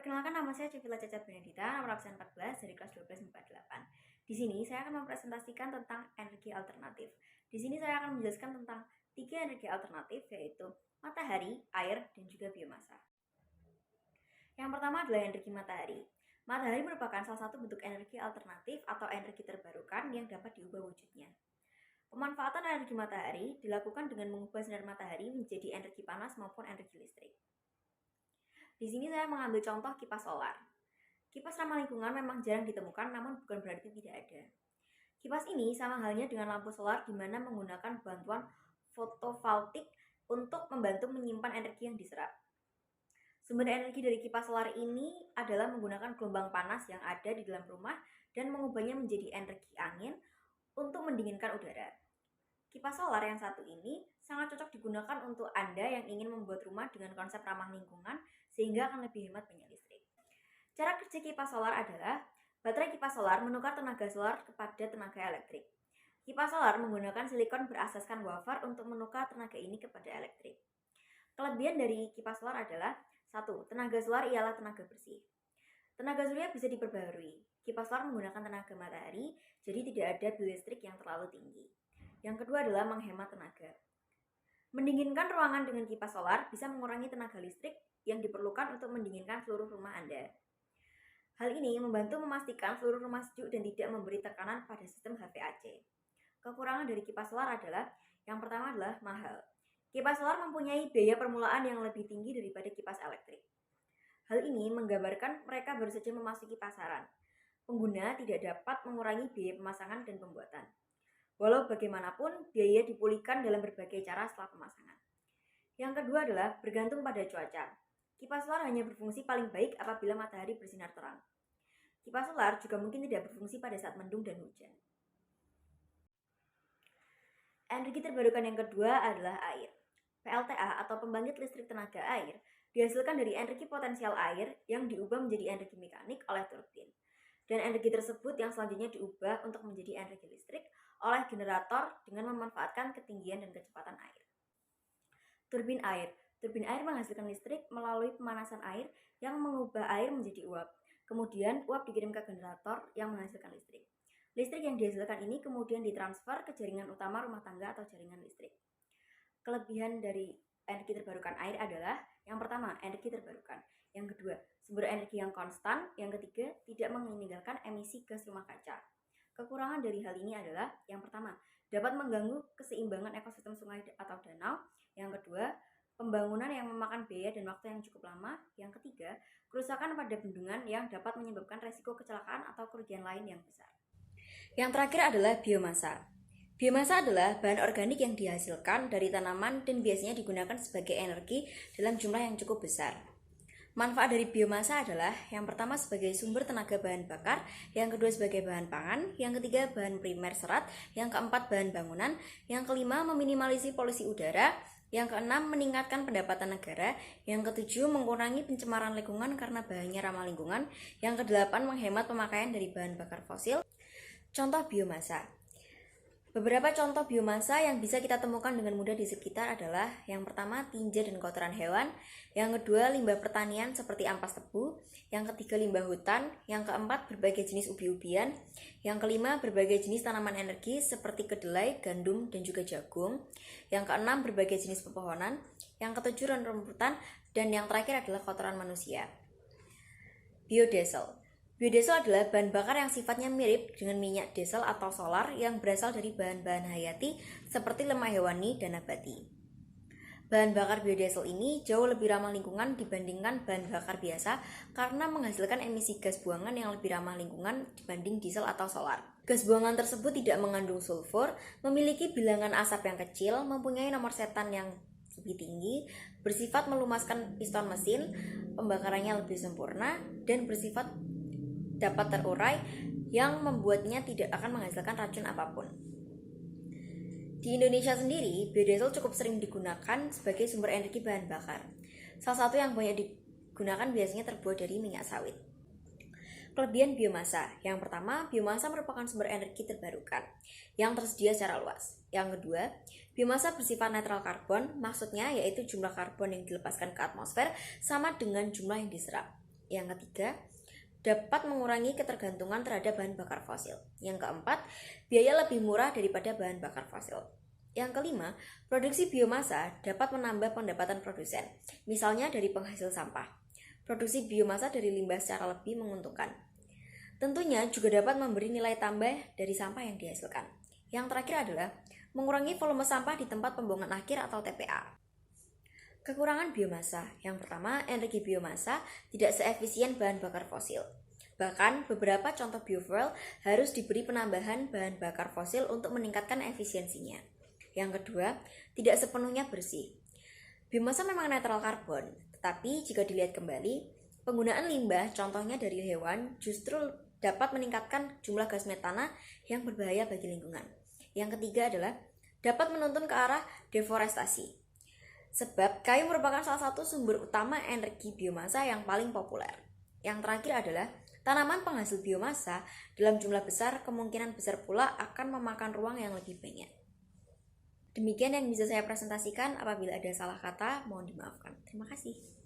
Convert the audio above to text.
Perkenalkan, nama saya Cevila Caca Benedita, nomor absen 14 dari kelas 12 MIPA 8. Di sini saya akan mempresentasikan tentang energi alternatif. Di sini saya akan menjelaskan tentang 3 energi alternatif, yaitu matahari, air, dan juga biomasa. Yang pertama adalah energi matahari. Matahari merupakan salah satu bentuk energi alternatif atau energi terbarukan yang dapat diubah wujudnya. Pemanfaatan energi matahari dilakukan dengan mengubah sinar matahari menjadi energi panas maupun energi listrik. Di sini saya mengambil contoh kipas solar. Kipas ramah lingkungan memang jarang ditemukan, namun bukan berarti tidak ada. Kipas ini sama halnya dengan lampu solar di mana menggunakan bantuan fotovoltaik untuk membantu menyimpan energi yang diserap. Sumber energi dari kipas solar ini adalah menggunakan gelombang panas yang ada di dalam rumah dan mengubahnya menjadi energi angin untuk mendinginkan udara. Kipas solar yang satu ini sangat cocok digunakan untuk Anda yang ingin membuat rumah dengan konsep ramah lingkungan sehingga akan lebih hemat minyak listrik. Cara kerja kipas solar adalah baterai kipas solar menukar tenaga solar kepada tenaga elektrik. Kipas solar menggunakan silikon berasaskan wafer untuk menukar tenaga ini kepada elektrik. Kelebihan dari kipas solar adalah 1. Tenaga solar ialah tenaga bersih. Tenaga surya bisa diperbarui. Kipas solar menggunakan tenaga matahari, jadi tidak ada bill listrik yang terlalu tinggi. Yang kedua adalah menghemat tenaga. Mendinginkan ruangan dengan kipas solar bisa mengurangi tenaga listrik yang diperlukan untuk mendinginkan seluruh rumah Anda. Hal ini membantu memastikan seluruh rumah sejuk dan tidak memberi tekanan pada sistem HVAC. Kekurangan dari kipas solar adalah, yang pertama adalah mahal. Kipas solar mempunyai biaya permulaan yang lebih tinggi daripada kipas elektrik. Hal ini menggambarkan mereka baru saja memasuki pasaran. Pengguna tidak dapat mengurangi biaya pemasangan dan pembuatan. Walau bagaimanapun, biaya dipulihkan dalam berbagai cara setelah pemasangan. Yang kedua adalah bergantung pada cuaca. Kipas solar hanya berfungsi paling baik apabila matahari bersinar terang. Kipas solar juga mungkin tidak berfungsi pada saat mendung dan hujan. Energi terbarukan yang kedua adalah air. PLTA atau pembangkit listrik tenaga air dihasilkan dari energi potensial air yang diubah menjadi energi mekanik oleh turbin. Dan energi tersebut yang selanjutnya diubah untuk menjadi energi listrik oleh generator dengan memanfaatkan ketinggian dan kecepatan air. Turbin air. Turbin air menghasilkan listrik melalui pemanasan air yang mengubah air menjadi uap. Kemudian uap dikirim ke generator yang menghasilkan listrik. Listrik yang dihasilkan ini kemudian ditransfer ke jaringan utama rumah tangga atau jaringan listrik. Kelebihan dari energi terbarukan air adalah, yang pertama, energi terbarukan. Yang kedua, sumber energi yang konstan. Yang ketiga, tidak meninggalkan emisi gas rumah kaca. Kekurangan dari hal ini adalah, yang pertama, dapat mengganggu keseimbangan ekosistem sungai atau danau. Yang kedua, pembangunan yang memakan biaya dan waktu yang cukup lama. Yang ketiga, kerusakan pada bendungan yang dapat menyebabkan resiko kecelakaan atau kerugian lain yang besar. Yang terakhir adalah biomasa. Biomasa adalah bahan organik yang dihasilkan dari tanaman dan biasanya digunakan sebagai energi dalam jumlah yang cukup besar. Manfaat dari biomasa adalah, yang pertama sebagai sumber tenaga bahan bakar, yang kedua sebagai bahan pangan, yang ketiga bahan primer serat, yang keempat bahan bangunan, yang kelima meminimalisasi polusi udara, yang keenam meningkatkan pendapatan negara, yang ketujuh mengurangi pencemaran lingkungan karena bahannya ramah lingkungan, yang kedelapan menghemat pemakaian dari bahan bakar fosil. Contoh biomasa. Beberapa contoh biomasa yang bisa kita temukan dengan mudah di sekitar adalah, yang pertama tinja dan kotoran hewan, yang kedua limbah pertanian seperti ampas tebu, yang ketiga limbah hutan, yang keempat berbagai jenis ubi-ubian, yang kelima berbagai jenis tanaman energi seperti kedelai, gandum, dan juga jagung, yang keenam berbagai jenis pepohonan, yang ketujuh rumputan, dan yang terakhir adalah kotoran manusia. Biodiesel. Biodiesel adalah bahan bakar yang sifatnya mirip dengan minyak diesel atau solar yang berasal dari bahan-bahan hayati seperti lemak hewani dan nabati. Bahan bakar biodiesel ini jauh lebih ramah lingkungan dibandingkan bahan bakar biasa karena menghasilkan emisi gas buangan yang lebih ramah lingkungan dibanding diesel atau solar. Gas buangan tersebut tidak mengandung sulfur, memiliki bilangan asap yang kecil, mempunyai nomor setan yang lebih tinggi, bersifat melumaskan piston mesin, pembakarannya lebih sempurna, dan bersifat dapat terurai yang membuatnya tidak akan menghasilkan racun apapun. Di Indonesia sendiri, biodiesel cukup sering digunakan sebagai sumber energi bahan bakar. Salah satu yang banyak digunakan biasanya terbuat dari minyak sawit. Kelebihan biomasa. Yang pertama, biomasa merupakan sumber energi terbarukan yang tersedia secara luas. Yang kedua, biomasa bersifat netral karbon, maksudnya yaitu jumlah karbon yang dilepaskan ke atmosfer sama dengan jumlah yang diserap. Yang ketiga, dapat mengurangi ketergantungan terhadap bahan bakar fosil. Yang keempat, biaya lebih murah daripada bahan bakar fosil. Yang kelima, produksi biomasa dapat menambah pendapatan produsen, misalnya dari penghasil sampah. Produksi biomasa dari limbah secara lebih menguntungkan. Tentunya juga dapat memberi nilai tambah dari sampah yang dihasilkan. Yang terakhir adalah mengurangi volume sampah di tempat pembuangan akhir atau TPA. Kekurangan biomasa. Yang pertama, energi biomasa tidak seefisien bahan bakar fosil. Bahkan, beberapa contoh biofuel harus diberi penambahan bahan bakar fosil untuk meningkatkan efisiensinya. Yang kedua, tidak sepenuhnya bersih. Biomasa memang netral karbon, tetapi jika dilihat kembali, penggunaan limbah contohnya dari hewan justru dapat meningkatkan jumlah gas metana yang berbahaya bagi lingkungan. Yang ketiga adalah dapat menuntun ke arah deforestasi. Sebab kayu merupakan salah satu sumber utama energi biomasa yang paling populer. Yang terakhir adalah tanaman penghasil biomasa dalam jumlah besar kemungkinan besar pula akan memakan ruang yang lebih banyak. Demikian yang bisa saya presentasikan. Apabila ada salah kata, mohon dimaafkan. Terima kasih.